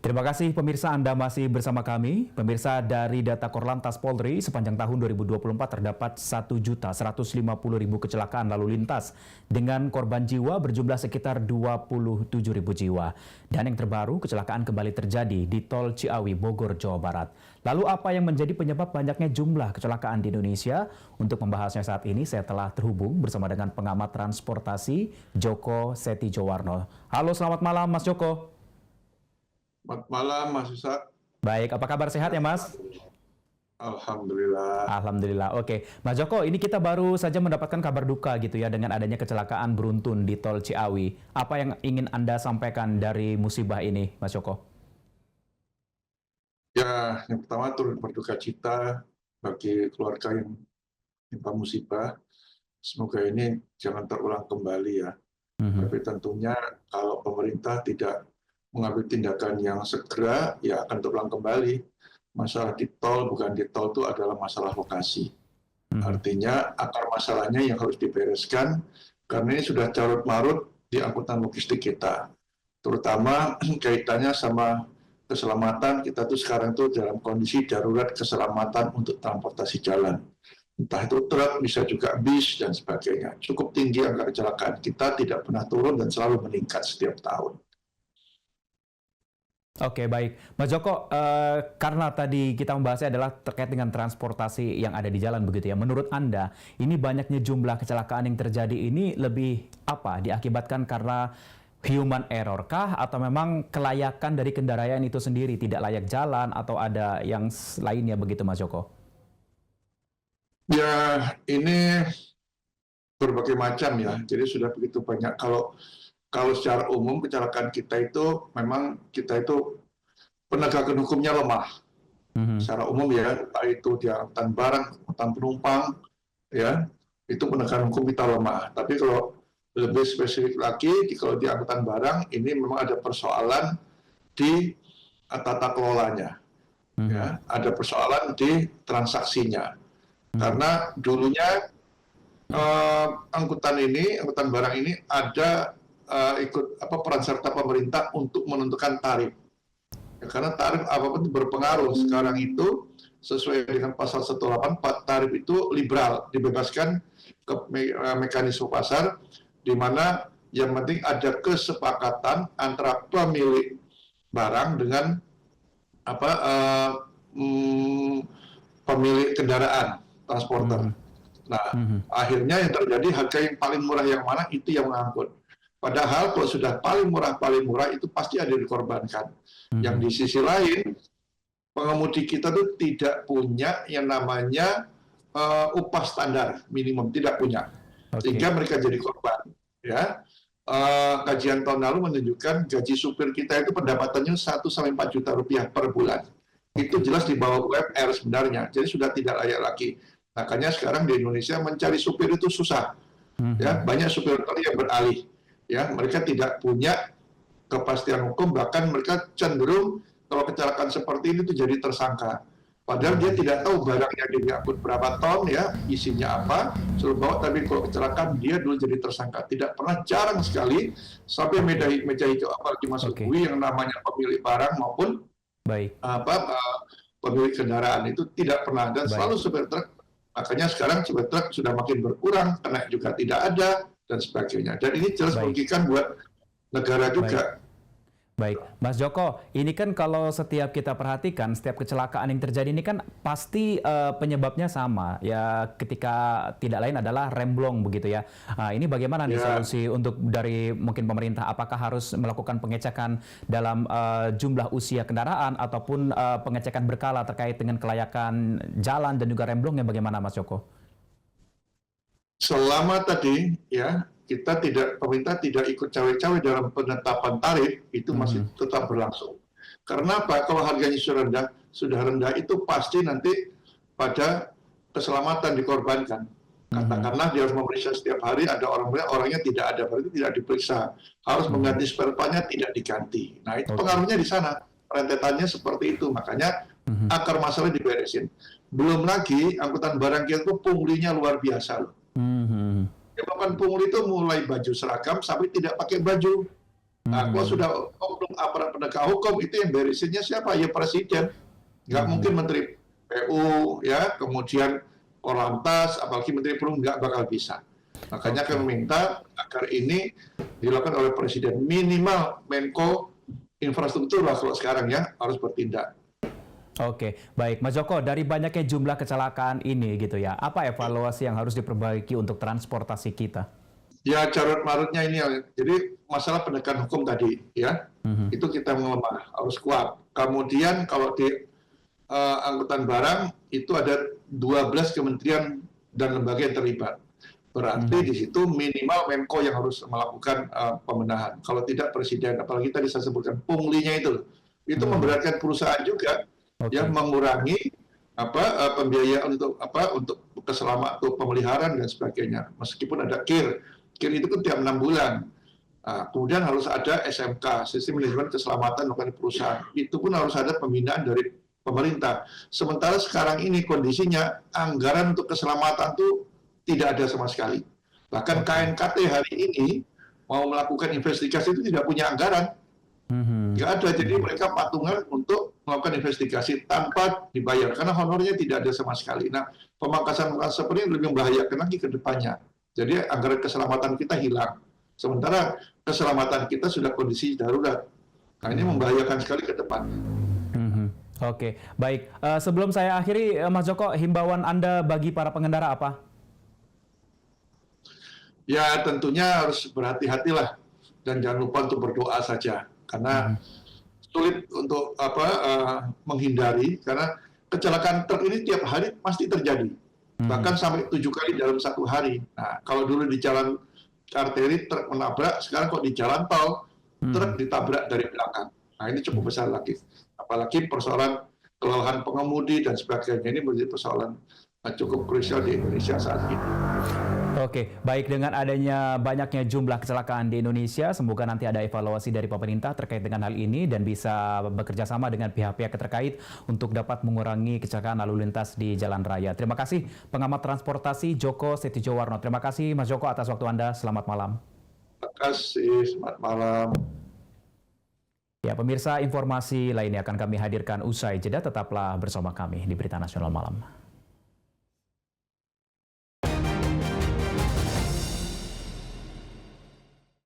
Terima kasih pemirsa Anda masih bersama kami. Pemirsa, dari data Korlantas Polri sepanjang tahun 2024 terdapat 1.150.000 kecelakaan lalu lintas dengan korban jiwa berjumlah sekitar 27.000 jiwa. Dan yang terbaru, kecelakaan kembali terjadi di Tol Ciawi, Bogor, Jawa Barat. Lalu apa yang menjadi penyebab banyaknya jumlah kecelakaan di Indonesia? Untuk membahasnya saat ini saya telah terhubung bersama dengan pengamat transportasi Joko Setiowarno. Halo, selamat malam Mas Joko. Selamat malam, Mas Yusak. Baik, apa kabar, sehat ya Mas? Alhamdulillah. Alhamdulillah, oke. Mas Joko, ini kita baru saja mendapatkan kabar duka gitu ya dengan adanya kecelakaan beruntun di Tol Ciawi. Apa yang ingin Anda sampaikan dari musibah ini, Mas Joko? Ya, yang pertama turut berduka cita bagi keluarga yang menimpa musibah. Semoga ini jangan terulang kembali ya. Tapi tentunya kalau pemerintah tidak mengambil tindakan yang segera, ya akan terulang kembali. Masalah di tol, bukan di tol, itu adalah masalah lokasi. Artinya akar masalahnya yang harus dibereskan, karena ini sudah carut-marut di angkutan logistik kita. Terutama kaitannya sama keselamatan, kita tuh sekarang tuh dalam kondisi darurat keselamatan untuk transportasi jalan. Entah itu truk, bisa juga bis, dan sebagainya. Cukup tinggi angka kecelakaan. Kita tidak pernah turun dan selalu meningkat setiap tahun. Oke, baik. Mas Joko, karena tadi kita membahasnya adalah terkait dengan transportasi yang ada di jalan begitu ya. Menurut Anda, ini banyaknya jumlah kecelakaan yang terjadi ini lebih apa? Diakibatkan karena human error kah? Atau memang kelayakan dari kendaraan itu sendiri tidak layak jalan? Atau ada yang lainnya begitu Mas Joko? Ya, ini berbagai macam ya. Jadi sudah begitu banyak. Kalau secara umum kecelakaan kita itu memang kita itu penegakan hukumnya lemah. Secara umum ya, entah itu di angkutan barang, angkutan penumpang, ya itu penegakan hukum kita lemah. Tapi kalau lebih spesifik lagi, kalau di angkutan barang ini memang ada persoalan di tata kelolanya, ya ada persoalan di transaksinya. Karena dulunya angkutan barang ini ada ikut peran serta pemerintah untuk menentukan tarif. Ya, karena tarif apapun itu berpengaruh. Sekarang itu sesuai dengan pasal 184, tarif itu liberal, dibebaskan ke mekanisme pasar, di mana yang penting ada kesepakatan antara pemilik barang dengan pemilik kendaraan, transporter. Nah, akhirnya yang terjadi harga yang paling murah yang mana itu yang mengangkut. Padahal kalau sudah paling murah itu pasti ada yang dikorbankan. Yang di sisi lain, pengemudi kita tuh tidak punya yang namanya upah standar minimum, tidak punya. Sehingga mereka jadi korban. Ya, kajian tahun lalu menunjukkan gaji supir kita itu pendapatannya 1-4 juta rupiah per bulan. Itu jelas di bawah UMR sebenarnya. Jadi sudah tidak layak lagi. Makanya sekarang di Indonesia mencari supir itu susah. Ya, banyak supir yang beralih. Ya, mereka tidak punya kepastian hukum, bahkan mereka cenderung kalau kecelakaan seperti ini itu jadi tersangka. Padahal dia tidak tahu barangnya diangkut berapa ton, ya, isinya apa, suruh bawa, tapi kalau kecelakaan dia dulu jadi tersangka. Tidak pernah, jarang sekali sampai meja hijau apalagi masuk UI yang namanya pemilik barang maupun pemilik kendaraan itu tidak pernah, dan selalu supir truk. Makanya sekarang supir truk sudah makin berkurang, kena juga tidak ada, dan sebagainya. Dan ini jelas merugikan buat negara juga. Baik, Mas Joko, ini kan kalau setiap kita perhatikan, setiap kecelakaan yang terjadi ini kan pasti penyebabnya sama. Ya, ketika tidak lain adalah remblong begitu ya. Ini bagaimana nih solusi untuk dari mungkin pemerintah? Apakah harus melakukan pengecekan dalam jumlah usia kendaraan ataupun pengecekan berkala terkait dengan kelayakan jalan dan juga remblongnya, bagaimana Mas Joko? Selama tadi ya pemerintah tidak ikut cawe-cawe dalam penetapan tarif, itu masih tetap berlangsung. Karena apa? Kalau harganya sudah rendah itu pasti nanti pada keselamatan dikorbankan. Katakanlah dia harus memeriksa setiap hari, ada orangnya tidak ada, berarti tidak diperiksa. Harus mengganti spare part-nya, tidak diganti. Nah, itu pengaruhnya di sana. Rentetannya seperti itu. Makanya akar masalah diberesin. Belum lagi angkutan barang kita itu punglinya luar biasa loh. Menyebabkan pungli itu mulai baju seragam sampai tidak pakai baju. Nah, kalau sudah oknum aparat penegak hukum, itu yang beresinnya siapa? Ya presiden. Nggak mungkin menteri PU, ya, kemudian Korlantas, apalagi menteri perhubungan nggak bakal bisa. Makanya kami minta agar ini dilakukan oleh presiden. Minimal Menko Infrastruktur lah kalau sekarang ya harus bertindak. Oke, baik Mas Joko, dari banyaknya jumlah kecelakaan ini gitu ya, apa evaluasi yang harus diperbaiki untuk transportasi kita? Ya carut marutnya ini, jadi masalah penegakan hukum tadi ya, itu kita melemah, harus kuat. Kemudian kalau di angkutan barang itu ada 12 kementerian dan lembaga yang terlibat. Berarti di situ minimal Menko yang harus melakukan pembenahan. Kalau tidak presiden, apalagi tadi saya sebutkan punglinya itu memberatkan perusahaan juga, yang mengurangi pembiayaan untuk keselamatan, untuk pemeliharaan dan sebagainya. Meskipun ada KIR itu kan tiap 6 bulan. Kemudian harus ada SMK, Sistem Manajemen Keselamatan Lingkungan Perusahaan. Itu pun harus ada pembinaan dari pemerintah. Sementara sekarang ini kondisinya anggaran untuk keselamatan itu tidak ada sama sekali. Bahkan KNKT hari ini mau melakukan investigasi itu tidak punya anggaran. Nggak ada, jadi mereka patungan untuk melakukan investigasi tanpa dibayar, karena honornya tidak ada sama sekali. Nah, pemangkasan seperti ini lebih membahayakan lagi ke depannya. Jadi anggaran keselamatan kita hilang. Sementara keselamatan kita sudah kondisi darurat. Nah, ini membahayakan sekali ke depan. Oke, baik. Sebelum saya akhiri, Mas Joko, himbauan Anda bagi para pengendara apa? Ya, tentunya harus berhati-hatilah dan jangan lupa untuk berdoa saja, karena sulit untuk menghindari, karena kecelakaan truk ini tiap hari pasti terjadi, bahkan sampai 7 kali dalam 1 hari. Nah, kalau dulu di jalan arteri truk menabrak, sekarang kok di jalan tol truk ditabrak dari belakang. Nah, ini cukup besar lagi. Apalagi persoalan kelelahan pengemudi dan sebagainya, ini menjadi persoalan cukup krusial di Indonesia saat ini. Oke, baik, dengan adanya banyaknya jumlah kecelakaan di Indonesia, semoga nanti ada evaluasi dari pemerintah terkait dengan hal ini dan bisa bekerja sama dengan pihak-pihak terkait untuk dapat mengurangi kecelakaan lalu lintas di jalan raya. Terima kasih pengamat transportasi Joko Setiowarno. Terima kasih Mas Joko atas waktu Anda. Selamat malam. Terima kasih, selamat malam. Ya, pemirsa, informasi lainnya akan kami hadirkan usai jeda. Tetaplah bersama kami di Berita Nasional Malam.